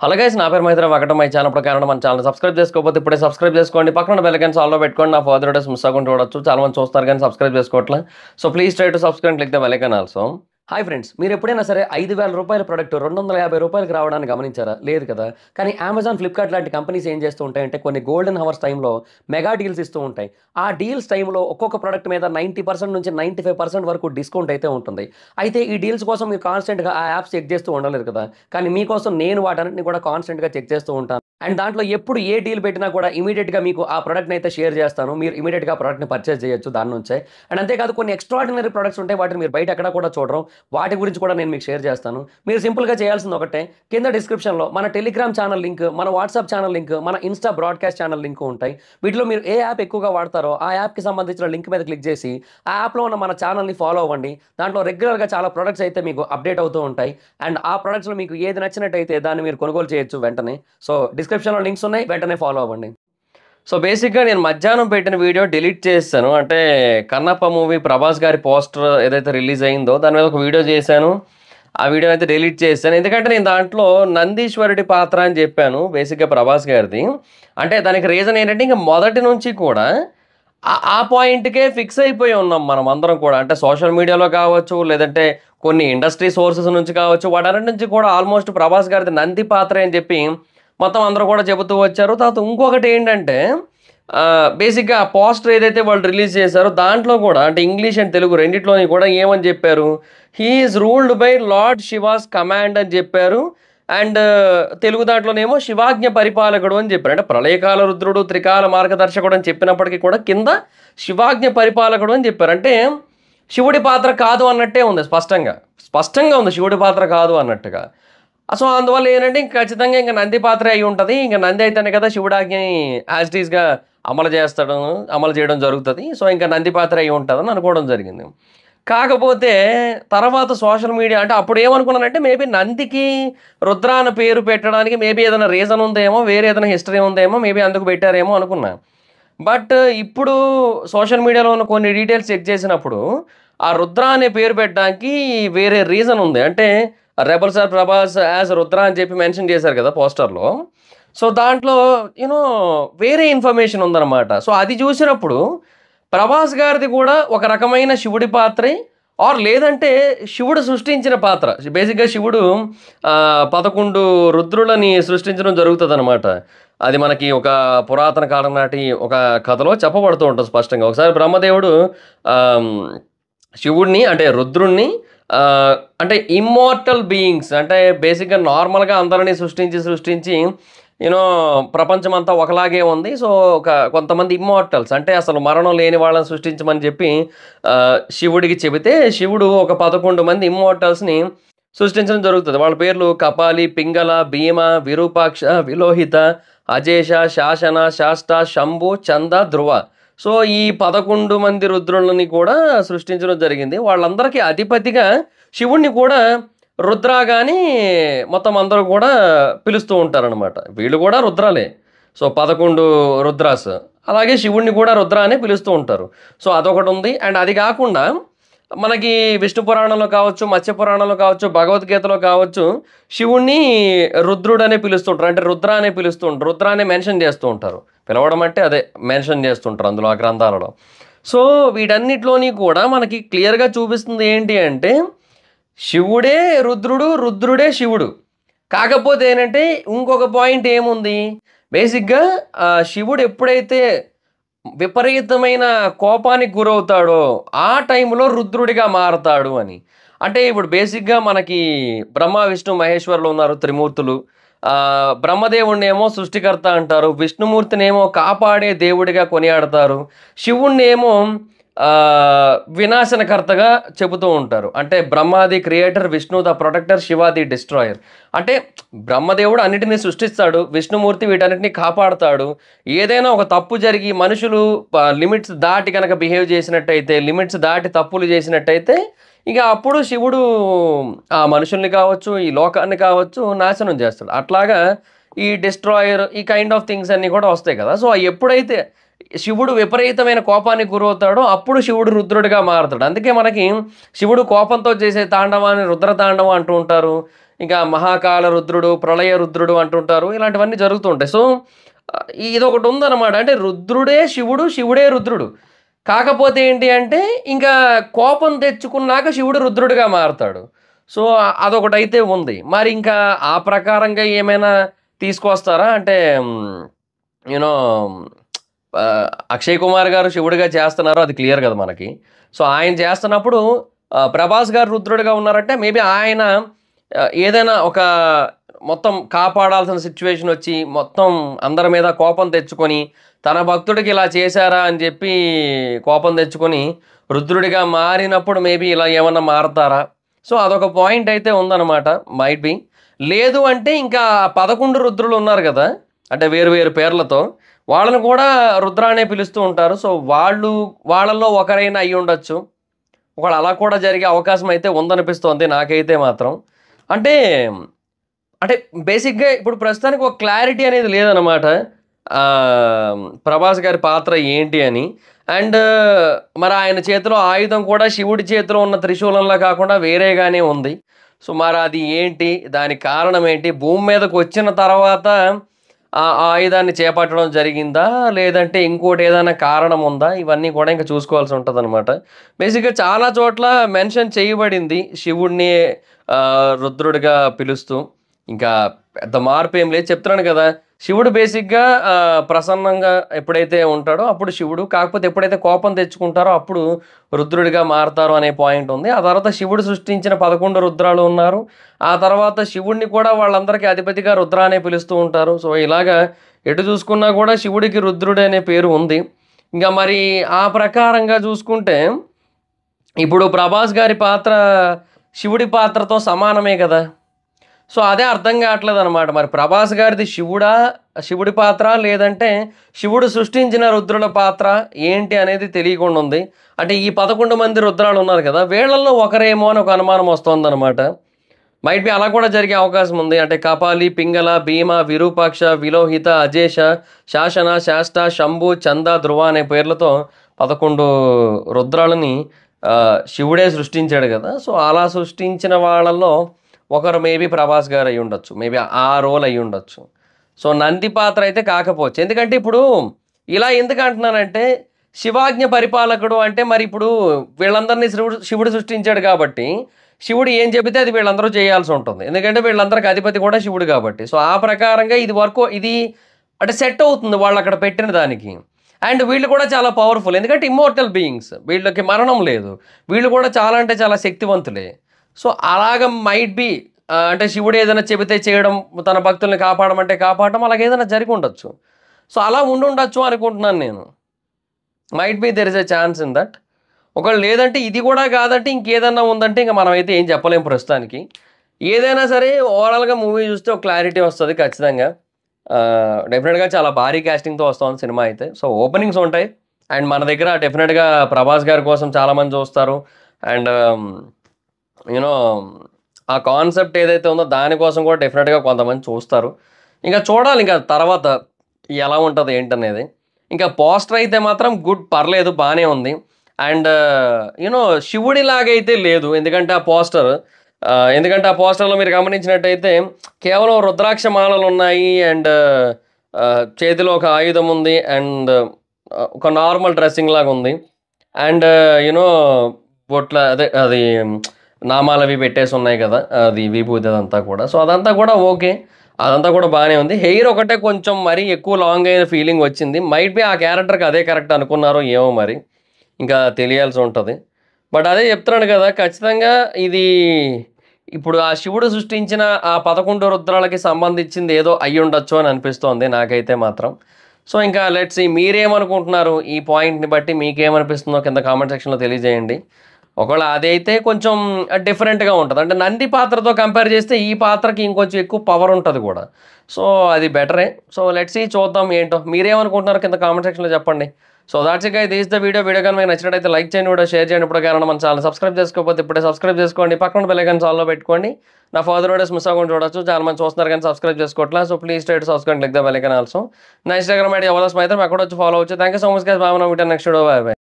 Hello guys, నా పేరు Maitra. ఒకటం my channel ప్రకారం మన ఛానల్ సబ్స్క్రైబ్ చేసుకోకపోతే ఇప్పుడే సబ్స్క్రైబ్ చేసుకోండి. పక్కన బెల్ ఐకాన్ ఆల్లో పెట్టుకోండి. నా ఫర్దర్ వీడియోస్ మిస్ అవ్వకుండా చూడొచ్చు. చాలా మంది చూస్తారు కానీ సబ్స్క్రైబ్ చేసుకోవట్లే. So please try to subscribe, click the bell icon also. Hi friends, మీరు ఎప్పుడైనా సరే 5,000 రూపాయల ప్రొడక్ట్ 250 రూపాయలకి రావడానికి గమనించారా? లేదు కదా. కానీ అమెజాన్, ఫ్లిప్కార్ట్ లాంటి కంపెనీస్ ఏం చేస్తూ ఉంటాయంటే కొన్ని గోల్డెన్ హవర్స్ టైంలో మెగా డీల్స్ ఇస్తూ ఉంటాయి. ఆ డీల్స్ టైంలో ఒక్కొక్క ప్రొడక్ట్ మీద 90% నుంచి 95% వరకు డిస్కౌంట్ అయితే ఉంటుంది. అయితే ఈ డీల్స్ కోసం మీరు కాన్స్టెంట్గా ఆ యాప్స్ చెక్ చేస్తూ ఉండలేరు కదా. కానీ మీకోసం నేను వాటన్నిటిని కూడా కాన్స్టెంట్గా చెక్ చేస్తూ ఉంటాను. అండ్ దాంట్లో ఎప్పుడు ఏ డీల్ పెట్టినా కూడా ఇమీడియట్గా మీకు ఆ ప్రొడక్ట్ని అయితే షేర్ చేస్తాను. మీరు ఇమీడియట్గా ఆ ప్రొడక్ట్ని పర్చేస్ చేయొచ్చు దాని నుంచే. అండ్ అంతేకాదు కొన్ని ఎక్స్ట్రాడినరీ ప్రొడక్ట్స్ ఉంటాయి, వాటిని మీరు బయట ఎక్కడ కూడా చూడరు. వాటి గురించి కూడా నేను మీకు షేర్ చేస్తాను. మీరు సింపుల్గా చేయాల్సింది ఒకటే, కింద డిస్క్రిప్షన్లో మన టెలిగ్రామ్ ఛానల్ లింక్, మన వాట్సాప్ ఛానల్ లింక్, మన ఇన్స్టా బ్రాడ్కాస్ట్ ఛానల్ లింక్ ఉంటాయి. వీటిలో మీరు ఏ యాప్ ఎక్కువగా వాడతారో ఆ యాప్కి సంబంధించిన లింక్ మీద క్లిక్ చేసి ఆ యాప్లో ఉన్న మన ఛానల్ని ఫాలో అవ్వండి. దాంట్లో రెగ్యులర్గా చాలా ప్రొడక్ట్స్ అయితే మీకు అప్డేట్ అవుతూ ఉంటాయి. అండ్ ఆ ప్రొడక్ట్స్లో మీకు ఏది నచ్చినట్టయితే దాన్ని మీరు కొనుగోలు చేయొచ్చు వెంటనే. సో డిస్క్రిప్షన్లో లింక్స్ ఉన్నాయి, వెంటనే ఫాలో అవ్వండి. సో బేసిక్గా నేను మధ్యాహ్నం పెట్టిన వీడియో డిలీట్ చేశాను. అంటే కన్నప్ప మూవీ ప్రభాస్ గారి పోస్టర్ ఏదైతే రిలీజ్ అయిందో దాని మీద ఒక వీడియో చేశాను. ఆ వీడియో అయితే డిలీట్ చేశాను. ఎందుకంటే నేను దాంట్లో నందీశ్వరుడి పాత్ర అని చెప్పాను, బేసిక్గా ప్రభాస్ గారిది. అంటే దానికి రీజన్ ఏంటంటే ఇంకా మొదటి నుంచి కూడా ఆ పాయింట్కే ఫిక్స్ అయిపోయి ఉన్నాం మనం అందరం కూడా. అంటే సోషల్ మీడియాలో కావచ్చు, లేదంటే కొన్ని ఇండస్ట్రీ సోర్సెస్ నుంచి కావచ్చు, వాటన్నిటి నుంచి కూడా ఆల్మోస్ట్ ప్రభాస్ గారిది నంది పాత్ర అని చెప్పి మొత్తం అందరూ కూడా చెబుతూ వచ్చారు. తర్వాత ఇంకొకటి ఏంటంటే బేసిక్గా ఆ పోస్టర్ ఏదైతే వాళ్ళు రిలీజ్ చేశారో దాంట్లో కూడా అంటే ఇంగ్లీష్ అండ్ తెలుగు రెండిట్లోని కూడా ఏమని చెప్పారు, he is ruled by lord she was command అని చెప్పారు. అండ్ తెలుగు దాంట్లోనేమో శివాజ్ఞ పరిపాలకుడు అని చెప్పారు. అంటే ప్రళయకాల రుద్రుడు, త్రికాల మార్గదర్శకుడు అని చెప్పినప్పటికీ కూడా కింద శివాజ్ఞ పరిపాలకుడు అని చెప్పారు. అంటే శివుడి పాత్ర కాదు అన్నట్టే ఉంది, స్పష్టంగా ఉంది శివుడి పాత్ర కాదు అన్నట్టుగా. సో అందువల్ల ఏంటంటే ఇంక ఖచ్చితంగా ఇంకా నంది పాత్ర అయి ఉంటుంది. ఇంకా నంది అయితేనే కదా శివుడాజ్ఞని యాజ్ ఇట్ ఈస్గా అమలు చేయడం జరుగుతుంది. సో ఇంకా నంది పాత్ర అయి ఉంటుందని అనుకోవడం జరిగింది. కాకపోతే తర్వాత సోషల్ మీడియా అంటే అప్పుడు ఏమనుకున్నానంటే మేబీ నందికి రుద్ర అన్న పేరు పెట్టడానికి మేబీ ఏదైనా రీజన్ ఉందేమో, వేరే ఏదైనా హిస్టరీ ఉందేమో, మేబీ అందుకు పెట్టారేమో అనుకున్నా. బట్ ఇప్పుడు సోషల్ మీడియాలో ఉన్న కొన్ని డీటెయిల్స్ చెక్ చేసినప్పుడు ఆ రుద్ర అనే పేరు పెట్టడానికి వేరే రీజన్ ఉంది. అంటే rebel star Prabhas as Rudra అని చెప్పి మెన్షన్ చేశారు కదా పోస్టర్లో. సో దాంట్లో వేరే ఇన్ఫర్మేషన్ ఉందన్నమాట. సో అది చూసినప్పుడు ప్రభాస్ గారిది కూడా ఒక రకమైన శివుడి పాత్రే, ఆర్ లేదంటే శివుడు సృష్టించిన పాత్ర. బేసిక్గా శివుడు 11 రుద్రులని సృష్టించడం జరుగుతుంది అనమాట. అది మనకి ఒక పురాతన కాలం నాటి ఒక కథలో చెప్పబడుతూ ఉంటుంది స్పష్టంగా. ఒకసారి బ్రహ్మదేవుడు శివుడిని అంటే రుద్రుణ్ణి అంటే ఇమ్మోర్టల్ బీయింగ్స్ అంటే బేసిక్గా నార్మల్గా అందరినీ సృష్టించి ప్రపంచం అంతా ఒకలాగే ఉంది. సో కొంతమంది ఇమ్మోర్టల్స్ అంటే అసలు మరణం లేని వాళ్ళని సృష్టించమని చెప్పి శివుడికి చెబితే శివుడు ఒక 11 మంది ఇమ్మోర్టల్స్ని సృష్టించడం జరుగుతుంది. వాళ్ళ పేర్లు కపాలి, పింగళ, భీమ, విరూపాక్ష, విలోహిత, అజేష, శాసన, శాష్ట, శంభు, చంద, ధ్రువ. సో ఈ 11 మంది రుద్రులని కూడా సృష్టించడం జరిగింది. వాళ్ళందరికీ అధిపతిగా శివుణ్ణి కూడా రుద్రాగాని మొత్తం అందరూ కూడా పిలుస్తూ ఉంటారనమాట. వీళ్ళు కూడా రుద్రాలే. సో 11 రుద్రాస్, అలాగే శివుణ్ణి కూడా రుద్ర అనే పిలుస్తూ ఉంటారు. సో అదొకటి ఉంది. అండ్ అది కాకుండా మనకి విష్ణు పురాణంలో కావచ్చు, మత్స్య పురాణంలో కావచ్చు, భగవద్గీతలో కావచ్చు శివుణ్ణి రుద్రుడనే పిలుస్తుంటారు. అంటే రుద్ర అనే పిలుస్తుంటారు, రుద్ర అనే మెన్షన్ చేస్తూ ఉంటారు. పిలవడం అంటే అదే మెన్షన్ చేస్తుంటారు అందులో ఆ గ్రంథాలలో. సో వీటన్నిటిలోని కూడా మనకి క్లియర్గా చూపిస్తుంది ఏంటి అంటే శివుడే రుద్రుడు, రుద్రుడే శివుడు. కాకపోతే ఏంటంటే ఇంకొక పాయింట్ ఏముంది, బేసిక్గా శివుడు ఎప్పుడైతే విపరీతమైన కోపానికి గురవుతాడో ఆ టైంలో రుద్రుడిగా మారతాడు అని. అంటే ఇప్పుడు బేసిక్గా మనకి బ్రహ్మ, విష్ణు, మహేశ్వరులు ఉన్నారు, త్రిమూర్తులు. బ్రహ్మదేవుడిని ఏమో సృష్టికర్త అంటారు, విష్ణుమూర్తిని ఏమో కాపాడే దేవుడిగా కొనియాడతారు, శివుణ్ణి ఏమో వినాశనకర్తగా చెబుతూ ఉంటారు. అంటే Brahma the creator, Vishnu the protector, Shiva the destroyer. అంటే బ్రహ్మదేవుడు అన్నిటినీ సృష్టిస్తాడు, విష్ణుమూర్తి వీటన్నిటిని కాపాడుతాడు. ఏదైనా ఒక తప్పు జరిగి మనుషులు లిమిట్స్ దాటి కనుక బిహేవ్ చేసినట్టయితే, లిమిట్స్ దాటి తప్పులు చేసినట్టయితే ఇక అప్పుడు శివుడు ఆ మనుషుల్ని కావచ్చు, ఈ లోకాన్ని కావచ్చు నాశనం చేస్తాడు. అట్లాగా ఈ డిస్ట్రాయర్, ఈ కైండ్ ఆఫ్ థింగ్స్ అన్నీ కూడా వస్తాయి కదా. సో ఎప్పుడైతే శివుడు విపరీతమైన కోపానికి గురవుతాడో అప్పుడు శివుడు రుద్రుడిగా మారుతాడు. అందుకే మనకి శివుడు కోపంతో చేసే తాండవాన్ని రుద్ర తాండవం అంటూ ఉంటారు. ఇంకా మహాకాల రుద్రుడు, ప్రళయ రుద్రుడు అంటుంటారు. ఇలాంటివన్నీ జరుగుతూ ఉంటాయి. సో, ఇదొకటి ఉందన్నమాట. అంటే రుద్రుడే శివుడు, శివుడే రుద్రుడు. కాకపోతే ఏంటి అంటే, ఇంకా కోపం తెచ్చుకున్నాక శివుడు రుద్రుడిగా మారతాడు. సో, అదొకటైతే ఉంది. మరి ఇంకా ఆ ప్రకారంగా ఏమైనా తీసుకొస్తారా? అంటే యూనో అక్షయ్ కుమార్ గారు శివుడిగా చేస్తున్నారు. అది క్లియర్ కదా మనకి. సో, ఆయన చేస్తున్నప్పుడు ప్రభాస్ గారు రుద్రుడిగా ఉన్నారంటే మేబీ ఆయన ఏదైనా ఒక మొత్తం కాపాడాల్సిన సిచ్యువేషన్ వచ్చి మొత్తం అందరి మీద కోపం తెచ్చుకొని తన భక్తుడికి ఇలా చేశారా అని చెప్పి కోపం తెచ్చుకొని రుద్రుడిగా మారినప్పుడు మేబీ ఇలా ఏమన్నా మారతారా? సో, అదొక పాయింట్ అయితే ఉందన్నమాట. Might be. లేదు అంటే ఇంకా 11 రుద్రులు ఉన్నారు కదా! అంటే వేరు వేరు పేర్లతో. వాళ్ళని కూడా రుద్ర అనే పిలుస్తూ ఉంటారు. సో, వాళ్ళలో ఒకరైనా అయ్యుండొచ్చు. ఒకవేళ అలా కూడా జరిగే అవకాశం అయితే ఉందనిపిస్తోంది నాకైతే మాత్రం. అంటే, అంటే బేసిక్‌గా ఇప్పుడు ప్రస్తుతానికి ఒక క్లారిటీ అనేది లేదనమాట. ప్రభాస్ గారి పాత్ర ఏంటి అని. అండ్ మరి ఆయన చేతిలో ఆయుధం కూడా శివుడి చేతిలో ఉన్న త్రిశూలంలా కాకుండా వేరేగానే ఉంది. సో, మరి అది ఏంటి? దానికి కారణం ఏంటి? భూమి మీదకొచ్చిన తర్వాత ఆ ఆయుధాన్ని చేపట్టడం జరిగిందా? లేదంటే ఇంకోటి ఏదైనా కారణం ఉందా? ఇవన్నీ కూడా ఇంక చూసుకోవాల్సి ఉంటదనమాట. బేసిక్‌గా చాలా చోట్ల మెన్షన్ చేయబడింది శివుడిని రుద్రుడిగా పిలుస్తూ. ఇంకా పెద్ద మార్పేం లేదు. చెప్తున్నాను కదా! శివుడు బేసిక్‌గా ప్రసన్నంగా ఎప్పుడైతే ఉంటాడో అప్పుడు శివుడు. కాకపోతే ఎప్పుడైతే కోపం తెచ్చుకుంటారో అప్పుడు రుద్రుడిగా మారతారు అనే పాయింట్ ఉంది. ఆ తర్వాత శివుడు సృష్టించిన 11 రుద్రాలు ఉన్నారు. ఆ తర్వాత శివుడిని కూడా వాళ్ళందరికీ అధిపతిగా రుద్ర అనే పిలుస్తూ ఉంటారు. సో, ఇలాగా ఎటు చూసుకున్నా కూడా శివుడికి రుద్రుడు అనే పేరు ఉంది. ఇంక మరి ఆ ప్రకారంగా చూసుకుంటే ఇప్పుడు ప్రభాస్ గారి పాత్ర శివుడి పాత్రతో సమానమే కదా! సో, అదే అర్థం కావట్లేదనమాట. మరి ప్రభాస్ గారిది శివుడా? శివుడి పాత్ర? లేదంటే శివుడు సృష్టించిన రుద్రుల పాత్ర ఏంటి అనేది తెలియకుండా ఉంది. అంటే ఈ 11 మంది రుద్రాలు ఉన్నారు కదా! వీళ్ళల్లో ఒకరేమో అని ఒక అనుమానం వస్తోందనమాట. మైట్ బి అలా కూడా జరిగే అవకాశం ఉంది. అంటే కపాలి, పింగళ, భీమ, విరూపాక్ష, విలోహిత, అజేష, శాసన, శాష్ట, శంభు, చంద, ధ్రువ అనే పేర్లతో 11 రుద్రాలని శివుడే సృష్టించాడు కదా! సో, అలా సృష్టించిన వాళ్ళలో ఒకరు మేబీ ప్రభాస్ గారు అయ్యుండొచ్చు. మేబీ ఆ రోల్ అయ్యుండొచ్చు. సో, నంది పాత్ర అయితే కాకపోవచ్చు. ఎందుకంటే ఇప్పుడు ఇలా ఎందుకు అంటున్నానంటే శివాజ్ఞ పరిపాలకుడు అంటే మరి ఇప్పుడు వీళ్ళందరినీ శివుడు సృష్టించాడు కాబట్టి శివుడు ఏం చెబితే అది వీళ్ళందరూ చేయాల్సి ఉంటుంది. ఎందుకంటే వీళ్ళందరికి అధిపతి కూడా శివుడు కాబట్టి. సో, ఆ ప్రకారంగా ఇది అంటే సెట్ అవుతుంది వాళ్ళక్కడ పెట్టిన దానికి. అండ్ వీళ్ళు కూడా చాలా పవర్‌ఫుల్. ఎందుకంటే ఇమ్మోర్టల్ బీయింగ్స్. వీళ్ళకి మరణం లేదు. వీళ్ళు కూడా చాలా అంటే చాలా శక్తివంతులే. సో, అలాగ మైట్ బి అంటే శివుడు ఏదైనా చెబితే చేయడం, తన భక్తుల్ని కాపాడమంటే కాపాడడం అలాగేదైనా జరిగుండొచ్చు. సో, అలా ఉండుండొచ్చు అనుకుంటున్నాను నేను. Might be there is a chance in that. ఒకవేళ లేదంటే ఇది కూడా కాదంటే ఇంకేదన్నా ఉందంటే ఇంక మనమైతే ఏం చెప్పలేం ప్రస్తుతానికి. ఏదైనా సరే ఓవరాల్‌గా మూవీ చూస్తే ఒక క్లారిటీ వస్తది ఖచ్చితంగా. డెఫినిట్‌గా చాలా భారీ కాస్టింగ్‌తో వస్తోంది సినిమా అయితే. సో, ఓపెనింగ్స్ ఉంటాయి. అండ్ మన దగ్గర డెఫినిట్‌గా ప్రభాస్ గారి కోసం చాలామంది చూస్తారు. అండ్ యూనో ఆ కాన్సెప్ట్ ఏదైతే ఉందో దానికోసం కూడా డెఫినిట్‌గా కొంతమంది చూస్తారు. ఇంక చూడాలి ఇంక తర్వాత ఎలా ఉంటది ఏంటనేది. ఇంకా పోస్టర్ అయితే మాత్రం పర్లేదు బానే ఉంది. అండ్ శివుడిలాగైతే లేదు. ఎందుకంటే ఆ పోస్టర్‌లో మీరు గమనించినట్టయితే కేవలం రుద్రాక్ష మాలలున్నాయి. అండ్ చేతిలో ఒక ఆయుధం ఉంది. అండ్ ఒక నార్మల్ డ్రెస్సింగ్ లాగుంది. అండ్ యూనో అది నామాలవి పెట్టేసున్నాయి కదా! అది విభూది అదంతా కూడా. సో, అదంతా కూడా ఓకే. అదంతా కూడా బానే ఉంది. హెయిర్ ఒకటే కొంచెం మరీ ఎక్కువ లాంగ్ అయిన ఫీలింగ్ వచ్చింది. మైట్ బి ఆ క్యారెక్టర్‌కి అదే కరెక్ట్ అనుకున్నారో ఏమో మరి. ఇంకా తెలియాల్సి ఉంటది. బట్ అదే చెప్తున్నాను కదా! ఖచ్చితంగా ఇది ఇప్పుడు ఆ శివుడు సృష్టించిన ఆ 11 రుద్రాలకి సంబంధించింది ఏదో అయ్యుండొచ్చు అని అనిపిస్తోంది నాకైతే మాత్రం. సో, ఇంకా లెట్స్ సీ మీరేమనుకుంటున్నారు? ఈ పాయింట్‌ని బట్టి మీకేమనిపిస్తుందో కింద కామెంట్ సెక్షన్‌లో తెలియజేయండి. ఒకవేళ అదైతే కొంచెం డిఫరెంట్‌గా ఉంటది. అంటే నంది పాత్రతో కంపేర్ చేస్తే ఈ పాత్రకి ఇంకొంచెం ఎక్కువ పవర్ ఉంటది కూడా. సో, అది బెటరే. సో, లెట్స్ సీ చూద్దాం ఏంటో. మీరేమనుకుంటున్నారో కింద కామెంట్ సెక్షన్‌లో చెప్పండి. So that's it guys, this the video కానీ మీకు నచ్చినట్టయితే లైక్ చేయండి, వీడియో షేర్ చేయండి. ఇప్పుడు కానీ మన ఛానల్ సబ్స్క్రైబ్ చేసుకోకపోతే ఇప్పుడే సబ్స్క్రైబ్ చేసుకోండి, పక్కన బెల్ ఐకాన్ ఆల్లో పెట్టుకోండి. నా ఫర్దర్ వీడియోస్ మిస్ అవ్వకుండా చూడొచ్చు. చాలా మంది చూస్తున్నారు కానీ సబ్స్క్రైబ్ చేసుకోవట్లా. So please try to subscribe, click the bell icon also. నా ఇన్స్టాగ్రామ్ ఐడి ఎవరస్ అయితే అక్కడ వచ్చి ఫాలో అవచ్చు. Thank you so much guys, bye. Next video, bye.